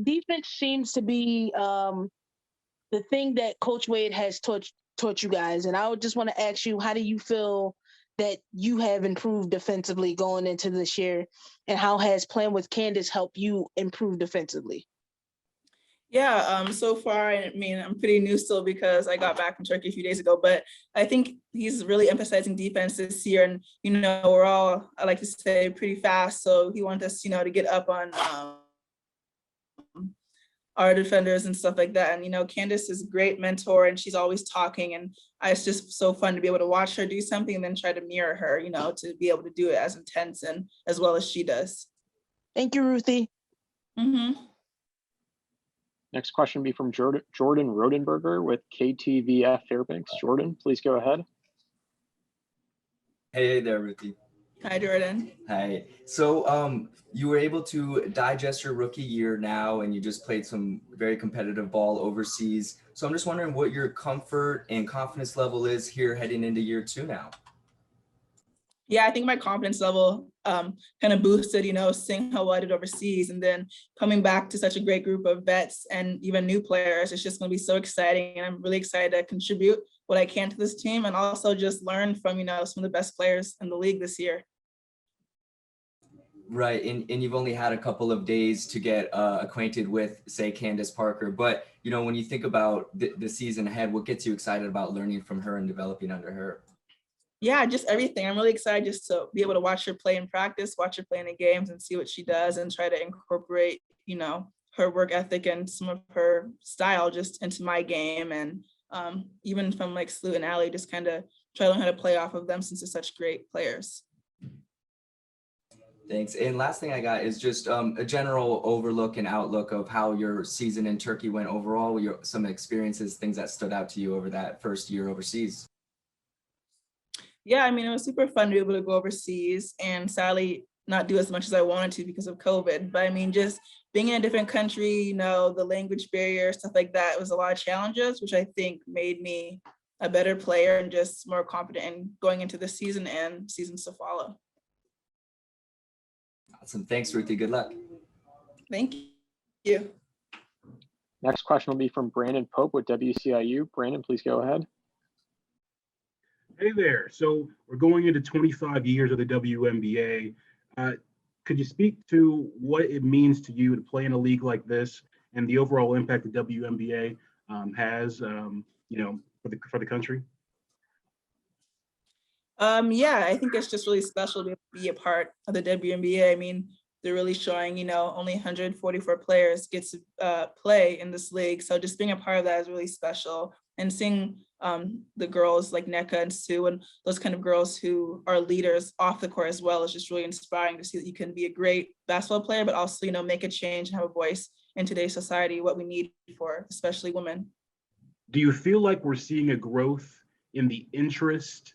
defense seems to be the thing that Coach Wade has taught you guys, and I would just want to ask you, how do you feel that you have improved defensively going into this year, and how has playing with Candace helped you improve defensively? Yeah, so far, I mean, I'm pretty new still because I got back from Turkey a few days ago, but I think he's really emphasizing defense this year. And, we're all, I like to say, pretty fast. So he wants us, to get up on our defenders and stuff like that. And, Candace is a great mentor and she's always talking. And it's just so fun to be able to watch her do something and then try to mirror her, to be able to do it as intense and as well as she does. Thank you, Ruthy. Mm-hmm. Next question will be from Jordan Rodenberger with KTVF Fairbanks. Jordan, please go ahead. Hey there, Ruthy. Hi, Jordan. Hi. So you were able to digest your rookie year now, and you just played some very competitive ball overseas. So I'm just wondering what your comfort and confidence level is here heading into year 2 now. Yeah, I think my confidence level kind of boosted, seeing how well I did overseas and then coming back to such a great group of vets and even new players. It's just going to be so exciting. And I'm really excited to contribute what I can to this team and also just learn from, some of the best players in the league this year. Right. And you've only had a couple of days to get acquainted with, say, Candace Parker. But, when you think about the season ahead, what gets you excited about learning from her and developing under her? Yeah, just everything. I'm really excited just to be able to watch her play in practice, watch her play in the games and see what she does and try to incorporate, her work ethic and some of her style just into my game. And even from like Slew and Allie, just kind of try to learn how to play off of them since they're such great players. Thanks. And last thing I got is just a general overlook and outlook of how your season in Turkey went overall, some experiences, things that stood out to you over that first year overseas. Yeah, I mean, it was super fun to be able to go overseas and sadly not do as much as I wanted to because of COVID. But I mean, just being in a different country, the language barrier, stuff like that, it was a lot of challenges, which I think made me a better player and just more confident in going into the season and seasons to follow. Awesome. Thanks, Ruthy. Good luck. Thank you. Next question will be from Brandon Pope with WCIU. Brandon, please go ahead. Hey there. So we're going into 25 years of the WNBA. Could you speak to what it means to you to play in a league like this and the overall impact the WNBA has, for the country? Yeah, I think it's just really special to be a part of the WNBA. I mean, they're really showing, only 144 players get to play in this league. So just being a part of that is really special. And seeing the girls like Nneka and Sue and those kind of girls who are leaders off the court as well is just really inspiring to see that you can be a great basketball player, but also, make a change and have a voice in today's society, what we need for, especially women. Do you feel like we're seeing a growth in the interest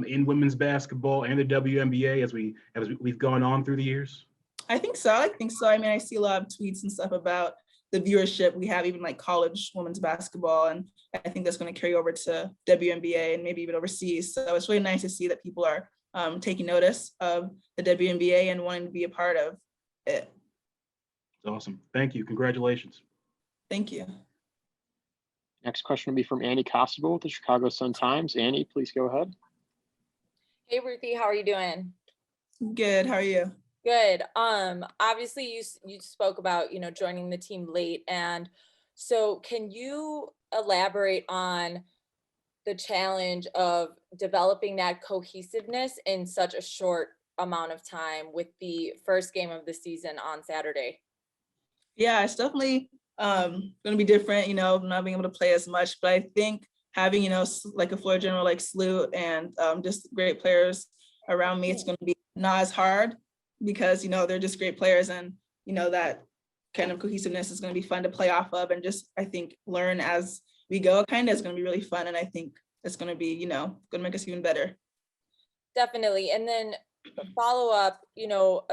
in women's basketball and the WNBA as we've gone on through the years? I think so. I mean, I see a lot of tweets and stuff about the viewership we have, even like college women's basketball. And I think that's going to carry over to WNBA and maybe even overseas. So it's really nice to see that people are taking notice of the WNBA and wanting to be a part of it. That's awesome. Thank you. Congratulations. Thank you. Next question will be from Annie Costable with the Chicago Sun-Times. Annie, please go ahead. Hey, Ruthy, how are you doing? Good. How are you? Good. Obviously you spoke about, joining the team late. And so can you elaborate on the challenge of developing that cohesiveness in such a short amount of time with the first game of the season on Saturday? Yeah, it's definitely going to be different, not being able to play as much, but I think having, like a floor general like Slew and just great players around me, it's going to be not as hard because, they're just great players and, that kind of cohesiveness is going to be fun to play off of and just, I think, learn as we go kind of is going to be really fun. And I think it's going to be, going to make us even better. Definitely. And then follow up,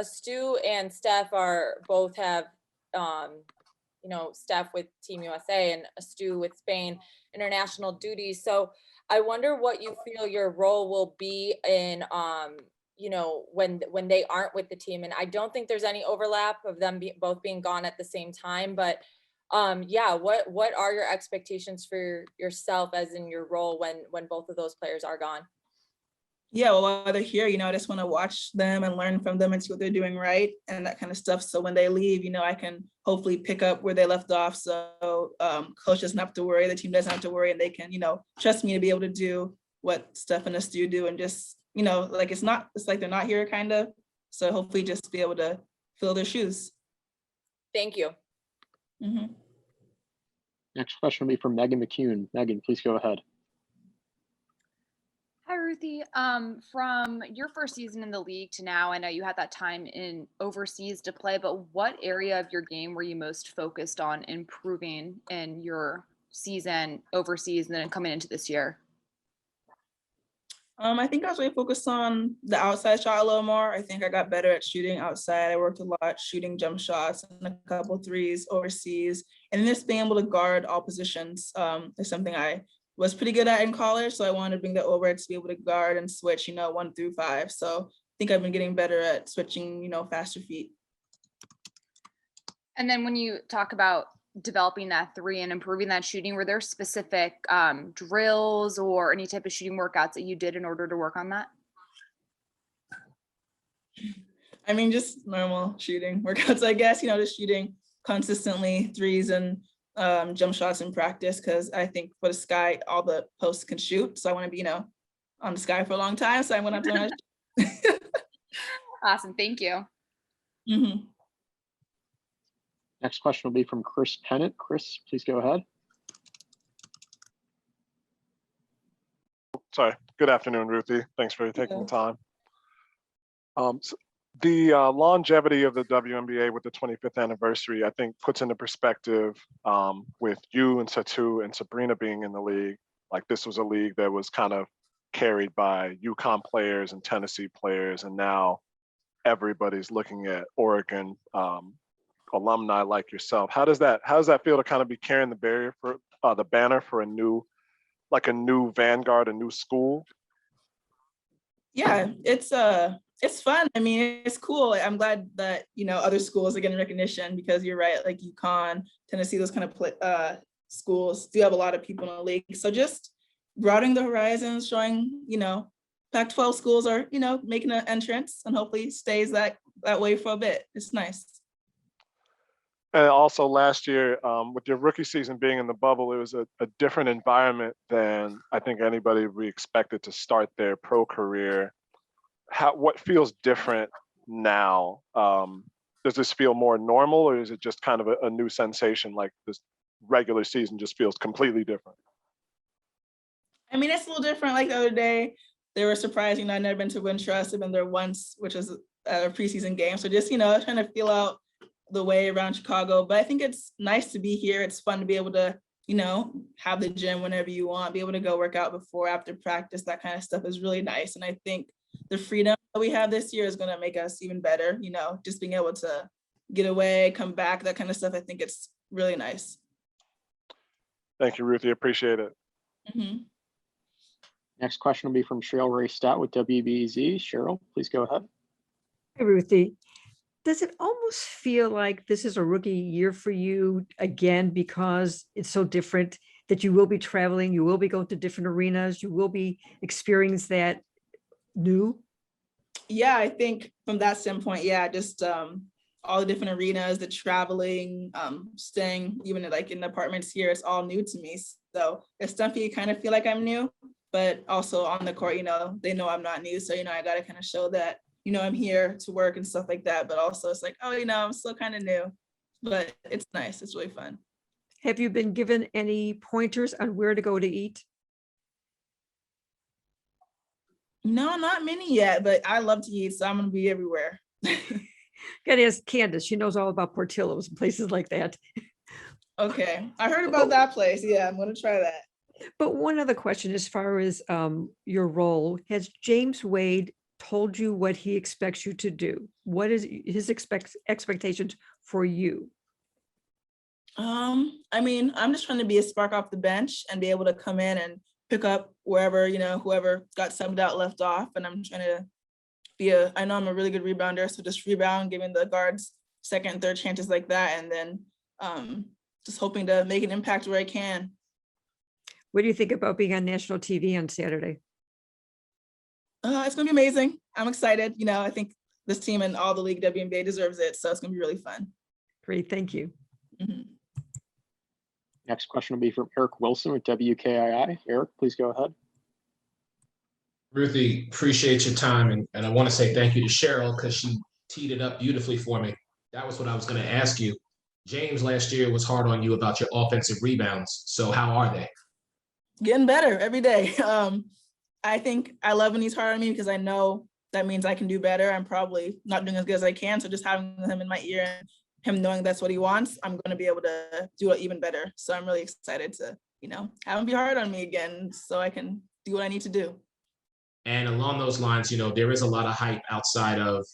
Stu and Steph both have, Steph with Team USA and Stu with Spain international duties. So I wonder what you feel your role will be in, you know, when they aren't with the team. And I don't think there's any overlap of them both being gone at the same time, but yeah, what are your expectations for yourself as in your role when both of those players are gone? Yeah, well, while they're here, you know, I just want to watch them and learn from them and see what they're doing right and that kind of stuff. So when they leave, you know, I can hopefully pick up where they left off. So coach doesn't have to worry, the team doesn't have to worry, and they can, you know, trust me to be able to do what Steph and Stu do, and just, you know, like it's like they're not here kind of. So hopefully just be able to fill their shoes. Thank you. Mm-hmm. Next question will be from Megan McCune. Megan, please go ahead. Hi, Ruthy. From your first season in the league to now, I know you had that time in overseas to play, but what area of your game were you most focused on improving in your season overseas and then coming into this year? I think I was really focused on the outside shot a little more. I think I got better at shooting outside. I worked a lot shooting jump shots and a couple threes overseas. And just being able to guard all positions is something I was pretty good at in college. So I wanted to bring that over to be able to guard and switch, you know, 1 through 5. So I think I've been getting better at switching, you know, faster feet. And then when you talk about developing that 3 and improving that shooting, were there specific drills or any type of shooting workouts that you did in order to work on that? I mean, just normal shooting workouts, I guess, you know, just shooting consistently threes and jump shots in practice, because I think for the sky, all the posts can shoot. So I want to be, you know, on the sky for a long time. So I'm going to have to learn how to shoot. Awesome. Thank you. Mm-hmm. Next question will be from Chris Pennant. Chris, please go ahead. Sorry. Good afternoon, Ruthy. Thanks for taking the time. So the longevity of the WNBA with the 25th anniversary, I think, puts into perspective with you and Satu and Sabrina being in the league. Like, this was a league that was kind of carried by UConn players and Tennessee players, and now everybody's looking at Oregon alumni like yourself. How does that feel to kind of be carrying the banner for a new vanguard, a new school? Yeah, it's fun. I mean, it's cool. I'm glad that, you know, other schools are getting recognition, because you're right, like UConn, Tennessee, those kind of schools do have a lot of people in the league. So just broadening the horizons, showing, you know, Pac-12 schools are, you know, making an entrance, and hopefully stays that way for a bit. It's nice. And also last year, with your rookie season being in the bubble, it was a different environment than I think anybody we expected to start their pro career. What feels different now? Does this feel more normal, or is it just kind of a new sensation, like this regular season just feels completely different? I mean, it's a little different. Like the other day, they were surprising. I'd never been to Wintrust. I've been there once, which was a preseason game. So just, you know, trying to feel out the way around Chicago. But I think it's nice to be here. It's fun to be able to, you know, have the gym whenever you want, be able to go work out before, after practice. That kind of stuff is really nice. And I think the freedom that we have this year is going to make us even better, you know, just being able to get away, come back, that kind of stuff. I think it's really nice. Thank you, Ruthy. Appreciate it. Mm-hmm. Next question will be from Cheryl Ray Stout with WBZ. Cheryl, please go ahead. Hey, Ruthy. Does it almost feel like this is a rookie year for you again, because it's so different, that you will be traveling, you will be going to different arenas, you will be experiencing that new? Yeah, I think from that standpoint, yeah, just all the different arenas, the traveling, staying even like in apartments here, it's all new to me. So it's definitely kind of feel like I'm new, but also on the court, you know, they know I'm not new. So, you know, I got to kind of show that, you know, I'm here to work and stuff like that. But also it's like, oh, you know, I'm still kind of new, but it's nice. It's really fun. Have you been given any pointers on where to go to eat? No, not many yet, but I love to eat, so I'm going to be everywhere. Gotta ask Candace. She knows all about Portillo's and places like that. Okay. I heard about that place. Yeah, I'm going to try that. But one other question, as far as your role, has James Wade told you what he expects you to do? What is his expectations for you? I mean, I'm just trying to be a spark off the bench and be able to come in and pick up wherever, you know, whoever got subbed out left off. And I'm trying to I know I'm a really good rebounder, so just rebound, giving the guards second and third chances like that, and then just hoping to make an impact where I can. What do you think about being on national TV on Saturday? It's gonna be amazing. I'm excited. You know, I think this team and all the league WNBA deserves it, so it's gonna be really fun. Great, thank you. Mhm. Next question will be from Eric Wilson with WKII. Eric, please go ahead. Ruthy, appreciate your time. And I want to say thank you to Cheryl because she teed it up beautifully for me. That was what I was going to ask you. James last year was hard on you about your offensive rebounds. So how are they? Getting better every day. I think I love when he's hard on me because I know that means I can do better. I'm probably not doing as good as I can. So just having him in my ear and him knowing that's what he wants, I'm going to be able to do it even better. So I'm really excited to, you know, have him be hard on me again so I can do what I need to do. And along those lines, you know, there is a lot of hype outside of,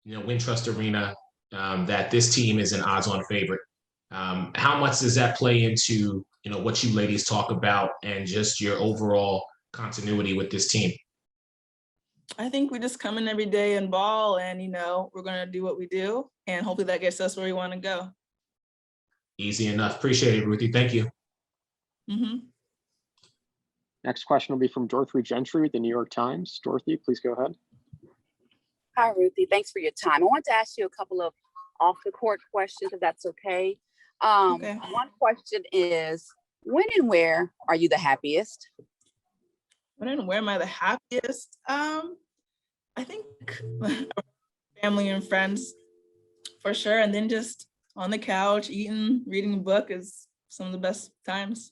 you know, Wintrust Arena that this team is an odds-on favorite. How much does that play into, you know, what you ladies talk about and just your overall continuity with this team? I think we just come in every day and ball, and, you know, we're going to do what we do, and hopefully that gets us where we want to go. Easy enough. Appreciate it, Ruthy. Thank you. Mm-hmm. Next question will be from Dorothy Gentry with the New York Times. Dorothy, please go ahead. Hi, Ruthy. Thanks for your time. I want to ask you a couple of off-the-court questions, if that's okay. Okay. One question is, when and where are you the happiest? When and where am I the happiest? I think family and friends for sure. And then just on the couch, eating, reading a book is some of the best times.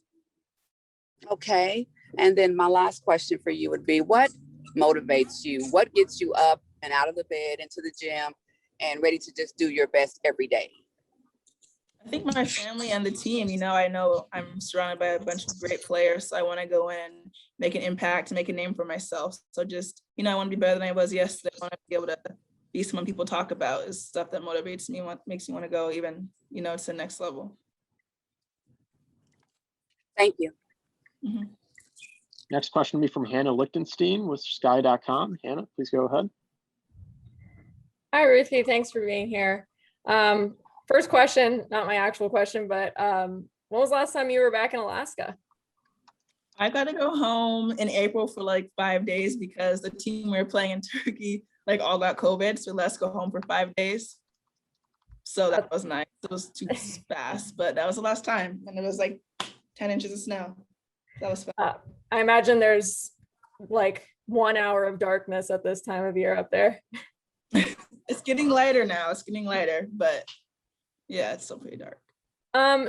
Okay. And then my last question for you would be, what motivates you? What gets you up and out of the bed, into the gym, and ready to just do your best every day? I think my family and the team, you know I'm surrounded by a bunch of great players. So I want to go in and make an impact, make a name for myself. So just, you know, I want to be better than I was yesterday. I want to be able to be someone people talk about is stuff that motivates me, makes me want to go even, you know, to the next level. Thank you. Mm-hmm. Next question will be from Hannah Lichtenstein with sky.com. Hannah, please go ahead. Hi, Ruthy. Thanks for being here. First question, not my actual question, but when was the last time you were back in Alaska? I got to go home in April for like 5 days because the team we were playing in Turkey like all got COVID. So let's go home for 5 days. So that was nice. It was too fast, but that was the last time. And it was like 10 inches of snow. That was fun. I imagine there's like 1 hour of darkness at this time of year up there. It's getting lighter now. It's getting lighter, but yeah, it's still pretty dark.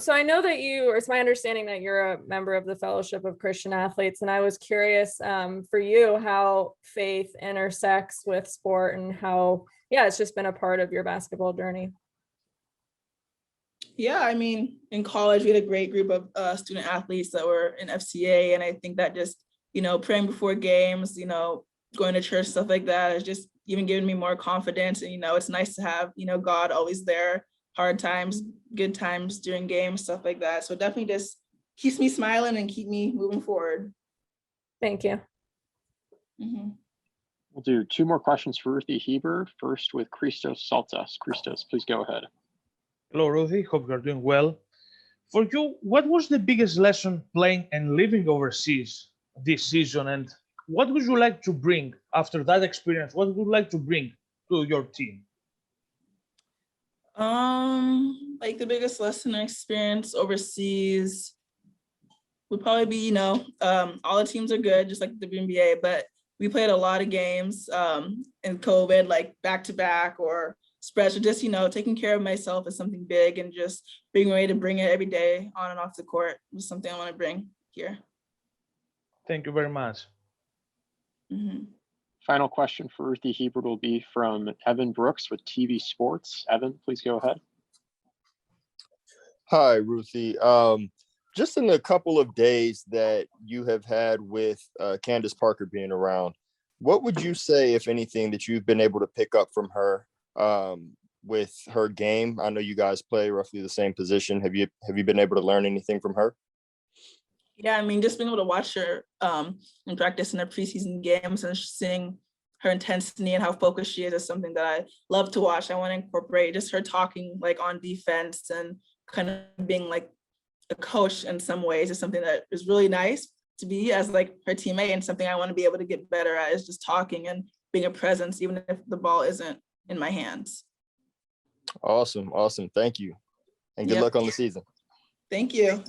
So I know that it's my understanding that you're a member of the Fellowship of Christian Athletes, and I was curious for you how faith intersects with sport and how, it's just been a part of your basketball journey. Yeah, I mean, in college, we had a great group of student athletes that were in FCA, and I think that just, you know, praying before games, you know, going to church, stuff like that, has just even given me more confidence. And, you know, it's nice to have, you know, God always there, hard times, good times during games, stuff like that. So it definitely just keeps me smiling and keep me moving forward. Thank you. Mm-hmm. We'll do 2 more questions for Ruthy Hebard, first with Christos Saltas. Christos, please go ahead. Hello, Ruthy. Hope you're doing well. For you, what was the biggest lesson playing and living overseas this season? And what would you like to bring after that experience? What would you like to bring to your team? Like the biggest lesson I experienced overseas would probably be, you know, all the teams are good, just like the WNBA, but we played a lot of games in COVID, like back to back or spreads. So just, you know, taking care of myself is something big, and just being ready to bring it every day on and off the court is something I want to bring here. Thank you very much. Mm-hmm. Final question for Ruthy Hebard will be from Evan Brooks with TV Sports. Evan, please go ahead. Hi, Ruthy. Just in the couple of days that you have had with Candace Parker being around, what would you say, if anything, that you've been able to pick up from her with her game? I know you guys play roughly the same position. Have you been able to learn anything from her? Yeah, I mean, just being able to watch her in practice in the preseason games and seeing her intensity and how focused she is something that I love to watch. I want to incorporate just her talking like on defense and kind of being like a coach in some ways is something that is really nice to be as like her teammate, and something I want to be able to get better at is just talking and being a presence, even if the ball isn't in my hands. Awesome. Awesome. Thank you. And good Yep. luck on the season. Thank you.